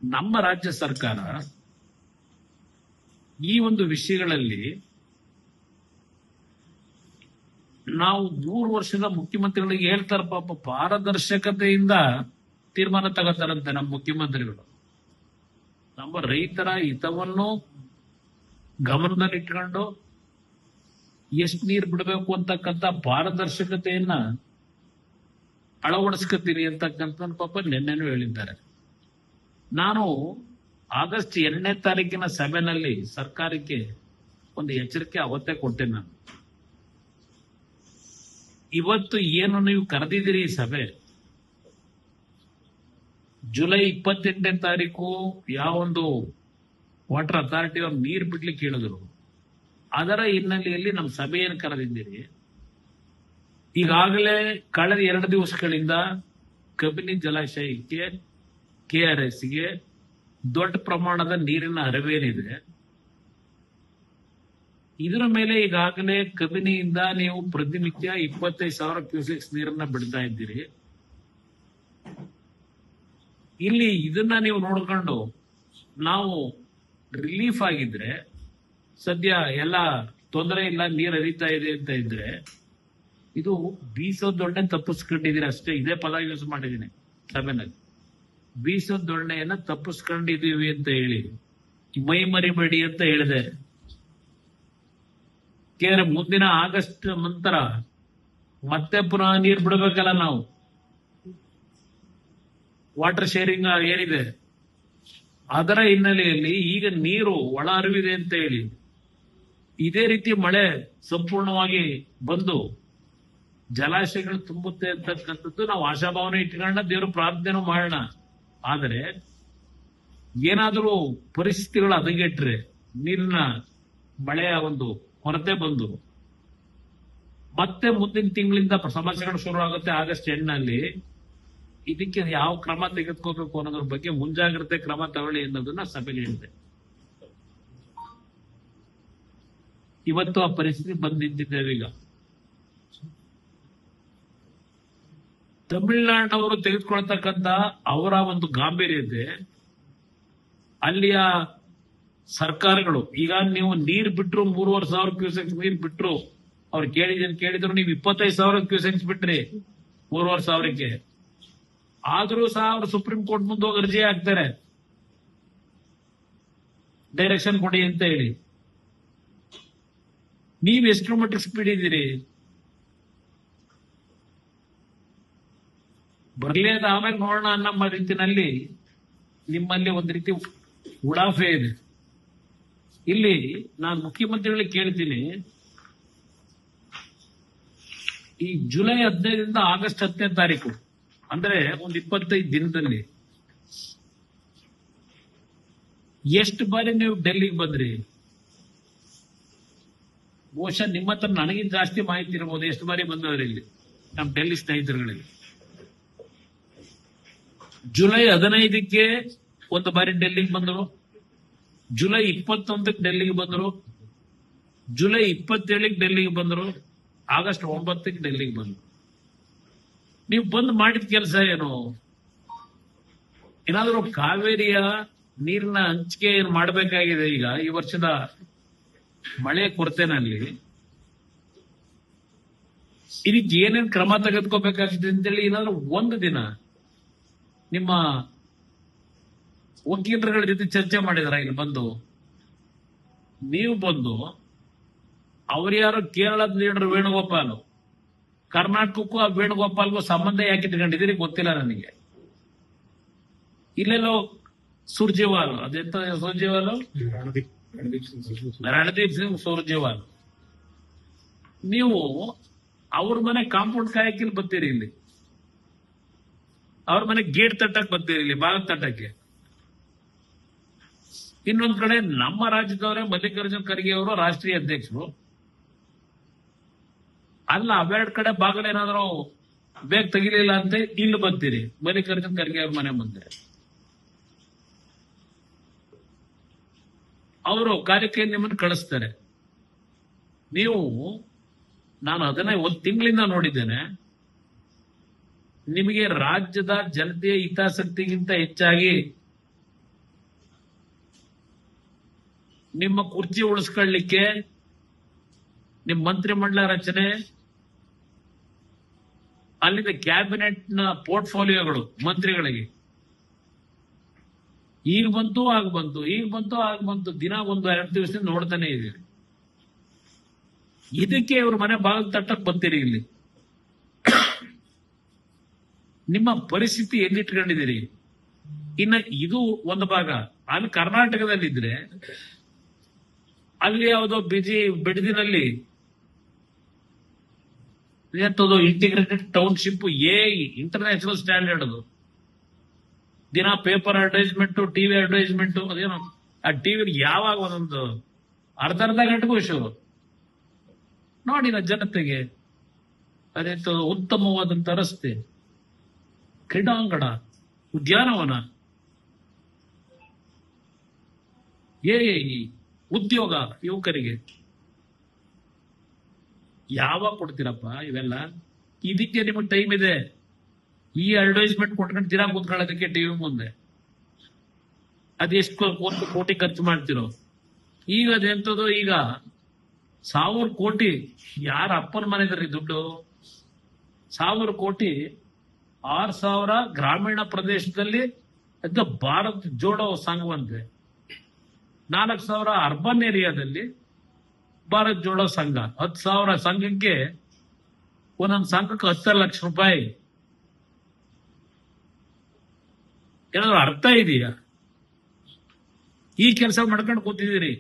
ನಮ್ಮ ರಾಜ್ಯ ಸರ್ಕಾರ ಈ ಒಂದು ವಿಷಯಗಳಲ್ಲಿ ನಾವು 3 ವರ್ಷದ ಮುಖ್ಯಮಂತ್ರಿಗಳಿಗೆ ಹೇಳ್ತಾರೆ, ಪಾಪ ಪಾರದರ್ಶಕತೆಯಿಂದ ತೀರ್ಮಾನ ತಗೋತಾರಂತೆ ನಮ್ಮ ಮುಖ್ಯಮಂತ್ರಿಗಳು. ನಮ್ಮ ರೈತರ ಹಿತವನ್ನು ಗಮನದಲ್ಲಿಟ್ಕೊಂಡು ಎಷ್ಟು ನೀರು ಬಿಡಬೇಕು ಅಂತಕ್ಕಂಥ ಪಾರದರ್ಶಕತೆಯನ್ನ ಅಳವಡಿಸ್ಕೊತೀನಿ ಅಂತಕ್ಕಂಥ ಪಾಪ ನಿನ್ನೆನೂ ಹೇಳಿದ್ದಾರೆ. ನಾನು ಆಗಸ್ಟ್ 2ನೇ ತಾರೀಕಿನ ಸಭೆಯಲ್ಲಿ ಸರ್ಕಾರಕ್ಕೆ ಒಂದು ಎಚ್ಚರಿಕೆ ಅವತ್ತೇ ಕೊಟ್ಟೆ. ನಾನು ಇವತ್ತು ಏನು ನೀವು ಕರೆದಿದ್ದೀರಿ ಈ ಸಭೆ, ಜುಲೈ 28ನೇ ತಾರೀಕು ಯಾವೊಂದು ವಾಟರ್ ಅಥಾರಿಟಿ ಅವ್ರು ನೀರು ಬಿಡ್ಲಿಕ್ಕೆ ಹೇಳಿದ್ರು, ಅದರ ಹಿನ್ನೆಲೆಯಲ್ಲಿ ನಮ್ಮ ಸಭೆಯನ್ನು ಕರೆದಿದ್ದೀರಿ. ಈಗಾಗಲೇ ಕಳೆದ 2 ದಿವಸಗಳಿಂದ ಕಬಿನಿ ಜಲಾಶಯಕ್ಕೆ KRSಗೆ ದೊಡ್ಡ ಪ್ರಮಾಣದ ನೀರಿನ ಹರಿವೇನಿದೆ. ಇದರ ಮೇಲೆ ಈಗಾಗಲೇ ಕಬಿನಿಯಿಂದ ನೀವು ಪ್ರತಿನಿತ್ಯ 25,000 ಕ್ಯೂಸೆಕ್ಸ್ ನೀರನ್ನ ಬಿಡ್ತಾ ಇದ್ದೀರಿ. ಇಲ್ಲಿ ಇದನ್ನ ನೀವು ನೋಡ್ಕೊಂಡು ನಾವು ರಿಲೀಫ್ ಆಗಿದ್ರೆ, ಸದ್ಯ ಎಲ್ಲ ತೊಂದರೆ ಇಲ್ಲ, ನೀರು ಹರಿತಾ ಇದೆ ಅಂತ ಇದ್ರೆ, ಇದು ಬೀಸೋದೊಣ್ಣೆ ತಪ್ಪಿಸ್ಕೊಂಡಿದ್ದೀರಿ ಅಷ್ಟೇ. ಇದೇ ಪದ ಯೂಸ್ ಮಾಡಿದ್ದೀನಿ ಸಭೆನಲ್ಲಿ. ಬೀಸೋದೊಣ್ಣೆಯನ್ನ ತಪ್ಪಿಸ್ಕೊಂಡಿದೀವಿ ಅಂತ ಹೇಳಿ ಮೈ ಮರಿಬೇಡಿ ಅಂತ ಹೇಳಿದೆ. ಮುಂದಿನ ಆಗಸ್ಟ್ ನಂತರ ಮತ್ತೆ ಪುನಃ ನೀರು ಬಿಡಬೇಕಲ್ಲ ನಾವು. ವಾಟರ್ ಶೇರಿಂಗ್ ಏನಿದೆ ಅದರ ಹಿನ್ನೆಲೆಯಲ್ಲಿ ಈಗ ನೀರು ಒಳ ಹರಿವಿದೆ ಅಂತ ಹೇಳಿ ಇದೇ ರೀತಿ ಮಳೆ ಸಂಪೂರ್ಣವಾಗಿ ಬಂದು ಜಲಾಶಯಗಳು ತುಂಬುತ್ತೆ ಅಂತಕ್ಕಂಥದ್ದು ನಾವು ಆಶಾಭಾವನೆ ಇಟ್ಕೊಂಡ ದೇವರು ಪ್ರಾರ್ಥನೆ ಮಾಡೋಣ. ಆದರೆ ಏನಾದರೂ ಪರಿಸ್ಥಿತಿಗಳು ಹದಗೆಟ್ರೆ, ನೀರಿನ ಮಳೆಯ ಒಂದು ಕೊರತೆ ಬಂದು ಮತ್ತೆ ಮುಂದಿನ ತಿಂಗಳಿಂದ ಸಮಸ್ಯೆಗಳು ಶುರು ಆಗುತ್ತೆ ಆಗಸ್ಟ್ ಎಂಡ್ನಲ್ಲಿ, ಇದಕ್ಕೆ ಯಾವ ಕ್ರಮ ತೆಗೆದುಕೋಬೇಕು ಅನ್ನೋದ್ರ ಬಗ್ಗೆ ಮುಂಜಾಗ್ರತೆ ಕ್ರಮ ತಗೊಳ್ಳಿ ಅನ್ನೋದನ್ನ ಸಭೆಗೆ ಹೇಳಿದೆ. ಇವತ್ತು ಆ ಪರಿಸ್ಥಿತಿ ಬಂದಿದ್ದೇವೆ. ಈಗ ತಮಿಳುನಾಡವರು ತೆಗೆದುಕೊಳ್ತಕ್ಕಂತ ಅವರ ಒಂದು ಗಾಂಭೀರ್ಯತೆ, ಅಲ್ಲಿಯ ಸರ್ಕಾರಗಳು ಈಗ ನೀವು ನೀರು ಬಿಟ್ರು 3,500 ಕ್ಯೂಸೆಕ್ಸ್ ನೀರು ಬಿಟ್ರು, ಅವ್ರು ಕೇಳಿದ್ರು ನೀವು 25,000 ಕ್ಯೂಸೆಕ್ಸ್ ಬಿಟ್ರಿ 3,500ಕ್ಕೆ, ಆದ್ರೂ ಸಹ ಅವರು ಸುಪ್ರೀಂ ಕೋರ್ಟ್ ಮುಂದೆ ಹೋಗಿ ಅರ್ಜಿ ಹಾಕ್ತಾರೆ ಡೈರೆಕ್ಷನ್ ಕೊಡಿ ಅಂತ ಹೇಳಿ. ನೀವ್ ಎಷ್ಟು ಮಟ್ಟಿಗೆ ಸ್ಪೀಡ್ ಇದ್ದೀರಿ? ಬರ್ಲಿ ಅದ ಆಮೇಲೆ ನೋಡೋಣ ಅನ್ನೋ ರೀತಿನಲ್ಲಿ ನಿಮ್ಮಲ್ಲಿ ಒಂದು ರೀತಿ ಉಡಾಫೆ ಇದೆ. ಇಲ್ಲಿ ನಾನು ಮುಖ್ಯಮಂತ್ರಿಗಳಿಗೆ ಕೇಳ್ತೀನಿ, ಈ ಜುಲೈ 15ರಿಂದ ಆಗಸ್ಟ್ 10ನೇ ತಾರೀಕು ಅಂದ್ರೆ ಒಂದು 25 ದಿನದಲ್ಲಿ ಎಷ್ಟು ಬಾರಿ ನೀವು ಡೆಲ್ಲಿಗೆ ಬಂದ್ರಿ? ಬಹುಶಃ ನಿಮ್ಮ ಹತ್ರ ನನಗಿಂತ ಜಾಸ್ತಿ ಮಾಹಿತಿ ಇರಬಹುದು ಎಷ್ಟು ಬಾರಿ ಬಂದವ್ರಿ ಇಲ್ಲಿ ನಮ್ಮ ಡೆಲ್ಲಿ ಸ್ನೇಹಿತರುಗಳಿಗೆ. ಜುಲೈ 15ಕ್ಕೆ ಒಂದು ಬಾರಿ ಡೆಲ್ಲಿಗೆ ಬಂದರು, ಜುಲೈ 21ಕ್ಕೆ ಡೆಲ್ಲಿಗೆ ಬಂದರು, ಜುಲೈ 27ಕ್ಕೆ ಡೆಲ್ಲಿಗೆ ಬಂದರು, ಆಗಸ್ಟ್ 9ಕ್ಕೆ ಡೆಲ್ಲಿಗೆ ಬಂದರು. ನೀವು ಬಂದು ಮಾಡಿದ ಕೆಲಸ ಏನು? ಏನಾದರೂ ಕಾವೇರಿಯ ನೀರಿನ ಹಂಚಿಕೆ ಏನು ಮಾಡಬೇಕಾಗಿದೆ ಈಗ ಈ ವರ್ಷದ ಮಳೆ ಕೊರತೆನಲ್ಲಿ, ಇದಕ್ಕೆ ಏನೇನು ಕ್ರಮ ತೆಗೆದುಕೋಬೇಕಾಗಿದೆ ಅಂತೇಳಿ ಏನಾದ್ರೂ ಒಂದು ದಿನ ನಿಮ್ಮ ವಕೀಲರುಗಳ ಜೊತೆ ಚರ್ಚೆ ಮಾಡಿದಾರ? ಇಲ್ಲಿ ಬಂದು ನೀವು ಬಂದು ಅವ್ರು ಯಾರು ಕೇರಳದ ಲೀಡರ್ ವೇಣುಗೋಪಾಲ್, ಕರ್ನಾಟಕಕ್ಕೂ ಆ ವೇಣುಗೋಪಾಲ್ಗೂ ಸಂಬಂಧ ಯಾಕೆ ಇಟ್ಕೊಂಡಿದ್ದೀರಿ ಗೊತ್ತಿಲ್ಲ ನನಗೆ. ಇಲ್ಲೆಲ್ಲೋ ಸುರ್ಜೇವಾಲ್, ಅದೆಂತ ಸುರ್ಜೇವಾಲ್, ರಣದೀಪ್ ಸಿಂಗ್ ಸುರ್ಜೇವಾಲ್, ನೀವು ಅವ್ರ ಮನೆ ಕಾಂಪೌಂಡ್ ಕಾಯಕಿಲ್ ಬರ್ತೀರಿ, ಇಲ್ಲಿ ಅವ್ರ ಮನೆ ಗೇಟ್ ತಟ್ಟಕ್ ಬರ್ತೀರಿ, ಇಲ್ಲಿ ಬಾಗಿಲು ತಟ್ಟಕ್ಕೆ. ಇನ್ನೊಂದ್ ಕಡೆ ನಮ್ಮ ರಾಜ್ಯದವರೇ ಮಲ್ಲಿಕಾರ್ಜುನ್ ಖರ್ಗೆ ಅವರು ರಾಷ್ಟ್ರೀಯ ಅಧ್ಯಕ್ಷರು, ಅಲ್ಲ ಅವೆರಡ್ ಕಡೆ ಬಾಗಿಲೇನಾದ್ರು ಬೇಗ ತೆಗಿಲಿಲ್ಲ ಅಂತ ಇಲ್ಲಿ ಬರ್ತೀರಿ ಮಲ್ಲಿಕಾರ್ಜುನ್ ಖರ್ಗೆ ಅವ್ರ ಮನೆ ಮುಂದೆ. ಅವರು ಕಾರ್ಯಕ್ಕೆ ನಿಮ್ಮನ್ನು ಕಳಿಸ್ತಾರೆ. ನೀವು, ನಾನು ಅದನ್ನೇ ಒಂದು ತಿಂಗಳಿಂದ ನೋಡಿದ್ದೇನೆ, ನಿಮಗೆ ರಾಜ್ಯದ ಜನತೆಯ ಹಿತಾಸಕ್ತಿಗಿಂತ ಹೆಚ್ಚಾಗಿ ನಿಮ್ಮ ಕುರ್ಚಿ ಉಳಿಸ್ಕೊಳ್ಳಿಕ್ಕೆ ನಿಮ್ಮ ಮಂತ್ರಿಮಂಡಲ ರಚನೆ, ಅಲ್ಲಿಂದ ಕ್ಯಾಬಿನೆಟ್ ನ ಪೋರ್ಟ್ಫೋಲಿಯೋಗಳು ಮಂತ್ರಿಗಳಿಗೆ ಈಗ ಬಂತು ಆಗ ಬಂತು, ಈಗ ಬಂತು ಆಗ ಬಂತು, ದಿನ 1-2 ದಿವಸದಿಂದ ನೋಡ್ತಾನೆ ಇದೀವಿ. ಇದಕ್ಕೆ ಇವ್ರ ಮನೆ ಬಾಗಿಲು ತಟ್ಟಕ್ ಬಂತೀರಿ ಇಲ್ಲಿ. ನಿಮ್ಮ ಪರಿಸ್ಥಿತಿ ಎಲ್ಲಿಟ್ಕೊಂಡಿದ್ದೀರಿ? ಇನ್ನ ಇದು ಒಂದು ಭಾಗ. ಅಲ್ಲಿ ಕರ್ನಾಟಕದಲ್ಲಿದ್ರೆ ಅಲ್ಲಿ ಯಾವುದೋ ಬಿಡದಿನಲ್ಲಿ ಇಂಟಿಗ್ರೇಟೆಡ್ ಟೌನ್ಶಿಪ್ ಇಂಟರ್ನ್ಯಾಷನಲ್ ಸ್ಟ್ಯಾಂಡರ್ಡ್ ಅದು. ದಿನ ಪೇಪರ್ ಅಡ್ವರ್ಟೈಸ್ಮೆಂಟ್, ಟಿವಿ ಅಡ್ವರ್ಟೈಸ್ಮೆಂಟ್, ಅದೇನೋ ಆ ಟಿವಿ ಯಾವಾಗ ಒಂದೊಂದು ಅರ್ಧ ಗಂಟೆಗೂ ಶೋ ನೋಡಿನ ಜನತೆಗೆ. ಅದೇಂತ ಉತ್ತಮವಾದಂತ ರಸ್ತೆ, ಕ್ರೀಡಾಂಗಣ, ಉದ್ಯಾನವನ, ಉದ್ಯೋಗ ಯುವಕರಿಗೆ ಯಾವಾಗ ಕೊಡ್ತೀರಪ್ಪ ಇವೆಲ್ಲ? ಇದಕ್ಕೆ ನಿಮಗೆ ಟೈಮ್ ಇದೆ. ಈ ಅಡ್ವರ್ಟೈಸ್ಮೆಂಟ್ ಕೊಟ್ಕೊಂಡು ದಿನ ಕೂತ್ಕೊಳ್ಳೋದಕ್ಕೆ ಟಿವಿ ಮುಂದೆ ಅದೆಷ್ಟು ಕೋಟಿ ಖರ್ಚು ಮಾಡ್ತಿರೋ. ಈಗ ಅದೆಂತದ್ದು, ಈಗ 1000 ಕೋಟಿ ಯಾರ ಅಪ್ಪನ ಮನೆದ್ರಿ ದುಡ್ಡು? 1000 ಕೋಟಿ 6000 ಗ್ರಾಮೀಣ ಪ್ರದೇಶದಲ್ಲಿ ಭಾರತ್ ಜೋಡೋ ಸಂಘವಂತೆ, 4000 ಅರ್ಬನ್ ಏರಿಯಾದಲ್ಲಿ ಭಾರತ್ ಜೋಡೋ ಸಂಘ. 10,000 ಸಂಘಕ್ಕೆ ಒಂದೊಂದು ಸಂಘಕ್ಕೆ 10 ಲಕ್ಷ ರೂಪಾಯಿ. ಏನಾದ್ರು ಅರ್ಥ ಇದೆಯಾ? ಈ ಕೆಲಸ ಮಾಡ್ಕೊಂಡು ಕೂತಿದ್ದೀರಿ.